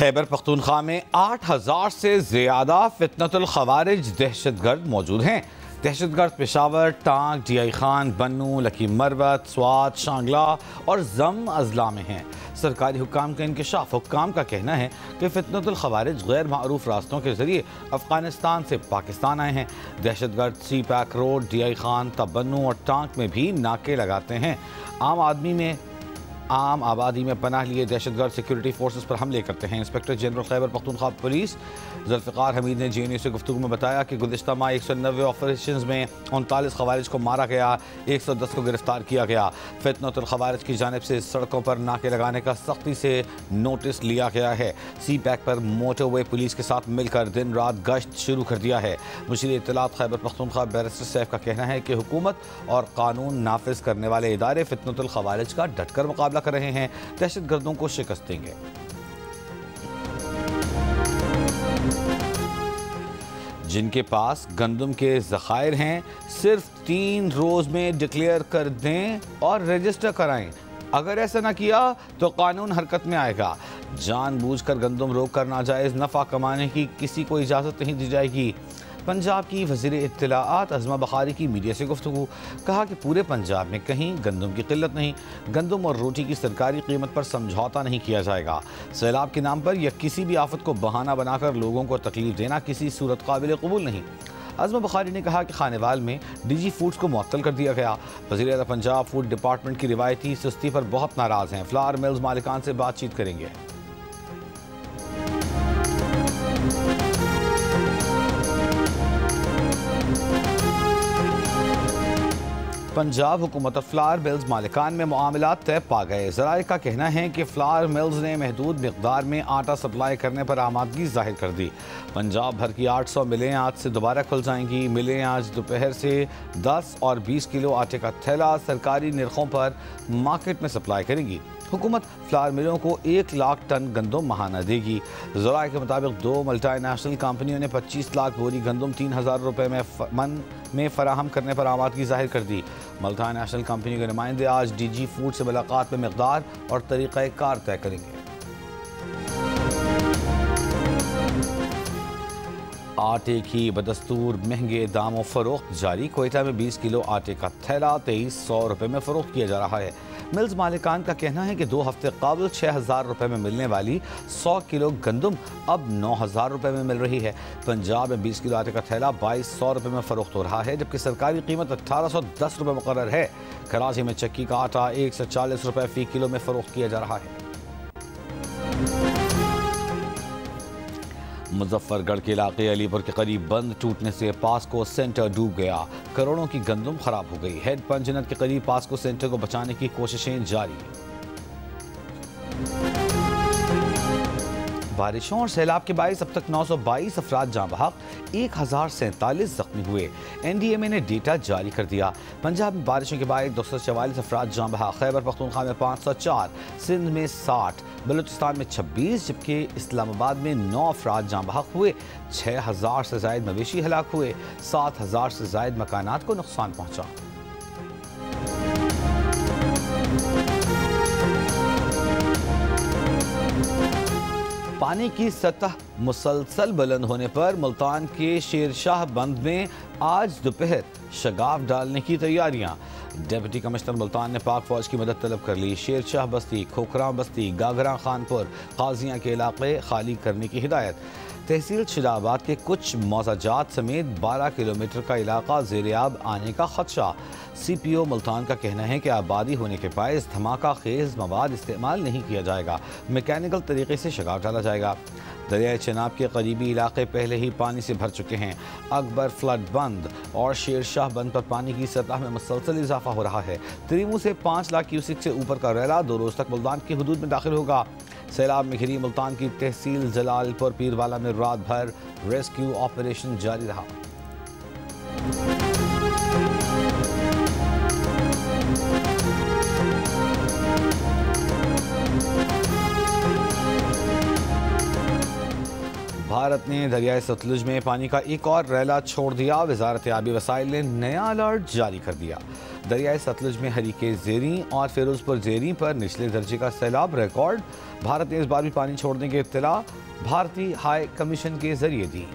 खैबर पख्तूनख्वा में 8000 से ज़्यादा फितनतुल खवारिज दहशतगर्द मौजूद हैं। दहशतगर्द पेशावर, टांग, DI खान, बन्नू, लकीम मरवत, स्वात, शांगला और जम अजला में हैं। सरकारी हुक्काम का इंकशाफ। हुक्काम का कहना है कि फितनतुल खवारिज गैर मारूफ रास्तों के जरिए अफगानिस्तान से पाकिस्तान आए हैं। दहशतगर्द CPAC रोड, DI खान, तबन्नू और टांग में भी नाके लगाते हैं। आम आबादी में पनाह लिए दहशतगर्द सिक्योरिटी फोर्सेस पर हमले करते हैं। Inspector general Khyber Pakhtunkhwa police Zulfiqar Hamid ने JNU से गुफ्तगू में बताया कि गुज़िश्ता माह 190 ऑपरेशन में 39 खवारिज को मारा गया, 110 को गिरफ्तार किया गया। फितनतुल खवारिज की जानिब से सड़कों पर नाके लगाने का सख्ती से नोटिस लिया गया है। CPAC पर मोटरवे पुलिस के साथ मिलकर दिन रात गश्त शुरू कर दिया है। मुशीर इत्तलात खैबर पख्तूनख्वा बैरिस्टर सैफ का कहना है कि हुकूमत और कानून नाफिज करने वाले इदारे फितनतुल खवारिज का डटकर मुकाबला कर रहे हैं, दहशतगर्दों को शिकस्त देंगे। जिनके पास गंदम के ज़खायर हैं, सिर्फ 3 रोज में डिक्लेयर कर दें और रजिस्टर कराएं। अगर ऐसा ना किया तो कानून हरकत में आएगा। जानबूझकर गंदम रोक कर नाजायज नफा कमाने की किसी को इजाज़त नहीं दी जाएगी। पंजाब की वज़ीर इत्तलाआत अज़मा बखारी की मीडिया से गुफ्तगू। कहा कि पूरे पंजाब में कहीं गंदम की किल्लत नहीं। गंदम और रोटी की सरकारी कीमत पर समझौता नहीं किया जाएगा। सैलाब के नाम पर या किसी भी आफत को बहाना बनाकर लोगों को तकलीफ देना किसी सूरत काबिल कबूल नहीं। अज़मा बखारी ने कहा कि खानेवाल में DG फूड्स को मुअत्तल कर दिया गया। वज़ीर आज़म पंजाब फूड डिपार्टमेंट की रिवायती सुस्ती पर बहुत नाराज़ हैं। फ्लावर मिल्स मालिकान से बातचीत करेंगे। पंजाब हुकूमत और फ्लावर मिल्स मालिकान में मामलात तय पा गए। ज़राए का कहना है कि फ्लावर मिल्स ने महदूद मिकदार में आटा सप्लाई करने पर आमादगी जाहिर कर दी। पंजाब भर की 800 मिलें आज से दोबारा खुल जाएंगी। मिलें आज दोपहर से 10 और 20 किलो आटे का थैला सरकारी निर्खों पर मार्केट में सप्लाई करेंगी। हुकूमत फ्लावर मिलों को 1 लाख टन गंदम महाना देगी। ज़राए के मुताबिक 2 मल्टीनेशनल कंपनियों ने 25 लाख बोरी गंदम 3000 रुपये में फराहम करने पर आमादगी जाहिर कर दी। मल्टीनेशनल कंपनी के नुमाइंदे आज DG फूड से मुलाकात में मिकदार और तरीक़ाकार तय करेंगे। आटे की बदस्तूर महंगे दामों फरोख्त जारी। कोयटा में 20 किलो आटे का थैला 2300 रुपये में फरोख्त किया जा रहा है। मिल्स मालिकान का कहना है कि 2 हफ्ते कबल 6000 रुपये में मिलने वाली 100 किलो गंदम अब 9000 रुपये में मिल रही है। पंजाब में 20 किलो आटे का थैला 2200 रुपये में फरोख्त हो रहा है, जबकि सरकारी कीमत 1810 रुपये मुकर्रर है। कराची में चक्की का आटा 140 रुपये फ़ी किलो में फरोख्त किया जा रहा है। मुजफ्फरगढ़ के इलाके अलीपुर के करीब बंद टूटने से पास्को सेंटर डूब गया। करोड़ों की गंदम खराब हो गई। हेड पंजनत के करीब पास्को सेंटर को बचाने की कोशिशें जारी। बारिशों और सैलाब के बायस अब तक 922 अफराद जाँ बहक, 1047 जख्मी हुए। NDMA ने डेटा जारी कर दिया। पंजाब में बारिशों के बायस 244 अफराद जाँ बहक, खैबर पख्तूनख्वा में 504, सिंध में 60, बलूचिस्तान में 26, जबकि इस्लामाबाद में 9 अफराद जाँ बहक हुए। 6000 से ज़ायद मवेशी हलाक हुए। 7000 से ज़ायद मकानात को नुकसान पहुँचा। पानी की सतह मुसलसल बुलंद होने पर मुल्तान के शेरशाह बंद में आज दोपहर शगाफ डालने की तैयारियां। डिप्टी कमिश्नर मुल्तान ने पाक फौज की मदद तलब कर ली। शेरशाह बस्ती, खोखरा बस्ती, गागरा खानपुर, काजियाँ के इलाके खाली करने की हिदायत। तहसील शिदाबाद के कुछ मौजाजात समेत 12 किलोमीटर का इलाका ज़ेर-ए-आब आने का खदशा। CPO मुल्तान का कहना है कि आबादी होने के बायस धमाका खेज मवाद इस्तेमाल नहीं किया जाएगा, मैकेनिकल तरीके से शगाफ डाला जाएगा। दरियाए चनाब के करीबी इलाके पहले ही पानी से भर चुके हैं। अकबर फ्लड बंद और शेरशाह बंद पर पानी की सतह में मुसलसल इजाफा हो रहा है। त्रिमू से 5 लाख क्यूसिक से ऊपर का रैला 2 रोज तक मुल्तान की हदूद में दाखिल होगा। सैलाब में घिरी मुल्तान की तहसील जलालपुर पीरवाला में रात भर रेस्क्यू ऑपरेशन जारी रहा। भारत ने दरियाए सतलुज में पानी का एक और रैला छोड़ दिया। वजारत आबी वसाइल ने नया अलर्ट जारी कर दिया। दरियाए सतलुज में हरीके ज़ेरी और फिरोजपुर ज़ेरी पर निचले दर्जे का सैलाब रिकॉर्ड। भारत ने इस बार भी पानी छोड़ने की इत्तला भारतीय हाई कमीशन के जरिए दी।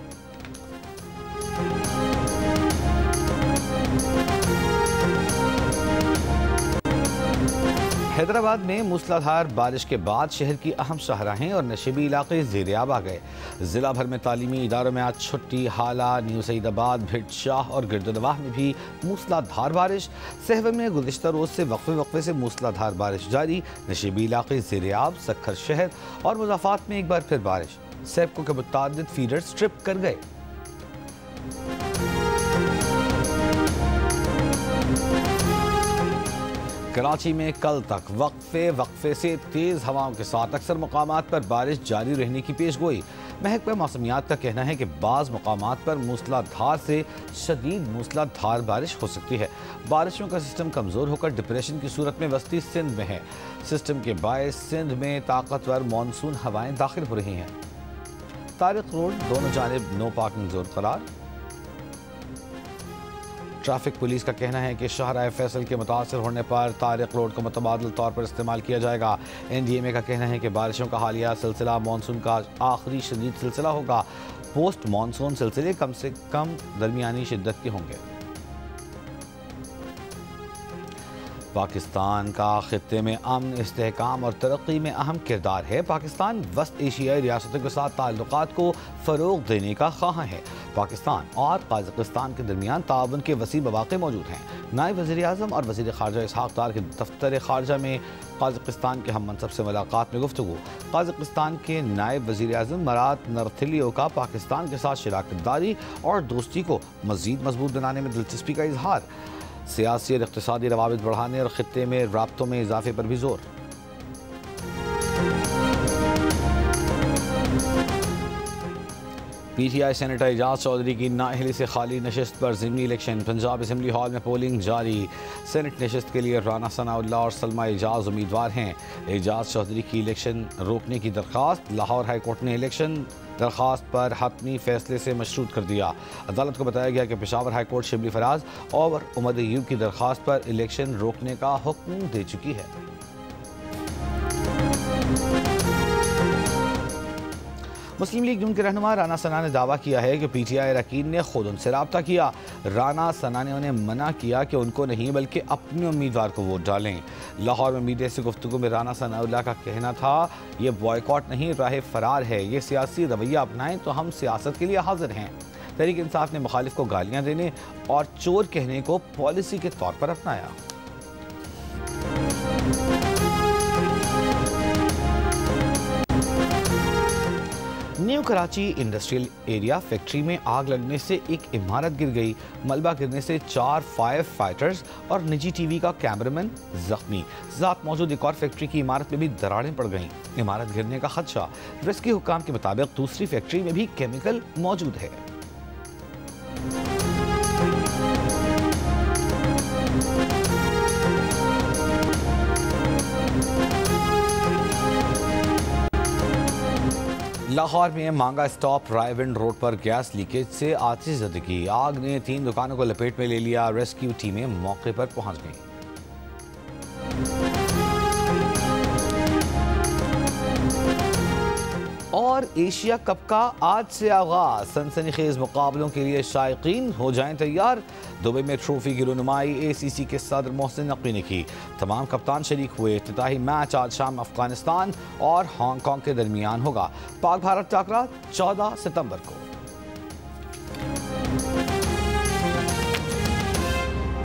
हैदराबाद में मूसलाधार बारिश के बाद शहर की अहम शाहराहें और नशेबी इलाके ज़ेर-ए-आब आ गए। जिला भर में तालीमी इदारों में आज छुट्टी। हाला, न्यू सईदाबाद, भिट शाह और गिरदनवाह में भी मूसलाधार बारिश। सहवन में गुज़िश्ता रोज़ से वक्फे से मूसलाधार बारिश जारी। नशेबी इलाके ज़ेर-ए-आब, सक्खर शहर और मुज़ाफ़ात में एक बार फिर बारिश। सैपको के मुतादिद फीडर्स ट्रिप कर गए। कराची में कल तक वक्फे से तेज़ हवाओं के साथ अक्सर मकामात पर बारिश जारी रहने की पेशगोई। महकमा मौसमियात का कहना है कि बाज़ मकामात पर मूसलाधार से शदीद मूसलाधार बारिश हो सकती है। बारिशों का सिस्टम कमज़ोर होकर डिप्रेशन की सूरत में वस्ती सिंध में है। सिस्टम के बायस सिंध में ताकतवर मानसून हवाएं दाखिल हो रही हैं। तारिक रोड दोनों जानिब नो पार्किंग जोन करार। ट्रैफिक पुलिस का कहना है कि शाहराह फैसल के मुतासर होने पर तारिक रोड को मुतबादिल तौर पर इस्तेमाल किया जाएगा। NDMA का कहना है कि बारिशों का हालिया सिलसिला मानसून का आखिरी शदीद सिलसिला होगा। पोस्ट मानसून सिलसिले कम से कम दरमियानी शिद्दत के होंगे। पाकिस्तान का खित्ते में अमन, इस्तेहकाम और तरक्की में अहम किरदार है। पाकिस्तान वस्त एशियाई रियासतों के साथ ताल्लुकात को फ़रोग़ देने का ख्वाह है। पाकिस्तान और काज़किस्तान के दरमियान ताउन के वसी मौक़े मौजूद हैं। नायब वज़ीर आज़म और वज़ीर ख़ारजा इसहाक़ डार के दफ्तर ख़ारजा में काज़किस्तान के हम मनसब से मुलाकात में गुफ्तगू। काज़किस्तान के नायब वज़ीर आज़म मरात नरथिलियो का पाकिस्तान के साथ शराकत दारी और दोस्ती को मज़ीद मजबूत बनाने में दिलचस्पी का इजहार। सियासी और इक़्तिसादी रवाबित बढ़ाने और खित्ते में राब्तों में इजाफे पर भी जोर। PTI सेनेटर एजाज चौधरी की नाअहली से खाली नशिस्त पर ज़िमनी इलेक्शन। पंजाब असम्बली हॉल में पोलिंग जारी। सेनेट नशिस्त के लिए राना सनाउल्लाह और सलमा एजाज उम्मीदवार हैं। एजाज चौधरी की इलेक्शन रोकने की दरख्वास्त लाहौर हाई कोर्ट ने इलेक्शन दरख्वास्त पर हतमी फैसले से मशरूत कर दिया। अदालत को बताया गया कि पेशावर हाई कोर्ट शिबली फराज और उमर अयूब की दरख्वास्त पर इलेक्शन रोकने का हुक्म दे चुकी है। मुस्लिम लीग नून के रहनुमा राना सना ने दावा किया है कि PTI अरकान ने खुद उनसे रब्ता किया। राना सना ने उन्हें मना किया कि उनको नहीं बल्कि अपने उम्मीदवार को वोट डालें। लाहौर में मीडिया से गुफ्तगू में राना सनाउल्लाह का कहना था, ये बॉयकॉट नहीं राह फरार है। ये सियासी रवैया अपनाएं तो हम सियासत के लिए हाजिर हैं। तहरीक इंसाफ ने मुखालिफ को गालियाँ देने और चोर कहने को पॉलिसी के तौर पर अपनाया। New Karachi industrial area factory में आग लगने से एक इमारत गिर गई। मलबा गिरने से 4 फायर फाइटर्स और निजी टीवी का कैमरामैन जख्मी। साथ मौजूद एक और फैक्ट्री की इमारत में भी दरारें पड़ गईं। इमारत गिरने का खदशा। रेस्क्यू हुक्काम के मुताबिक दूसरी फैक्ट्री में भी केमिकल मौजूद है। लाहौर में मांगा स्टॉप रायविंड रोड पर गैस लीकेज से आतिशज़दगी। आग ने 3 दुकानों को लपेट में ले लिया। रेस्क्यू टीमें मौके पर पहुंच गईं। और एशिया कप का आज से आगाज। सनसनीखेज मुकाबलों के लिए शायकीन हो जाएं तैयार। दुबई में ट्रॉफी की रुनुमाई ACC के सदर मोहसिन नकवी ने की। तमाम कप्तान शरीक हुए। इफ्तिताही मैच आज शाम अफगानिस्तान और हांगकांग के दरमियान होगा। पाक भारत टाकरा 14 सितंबर को।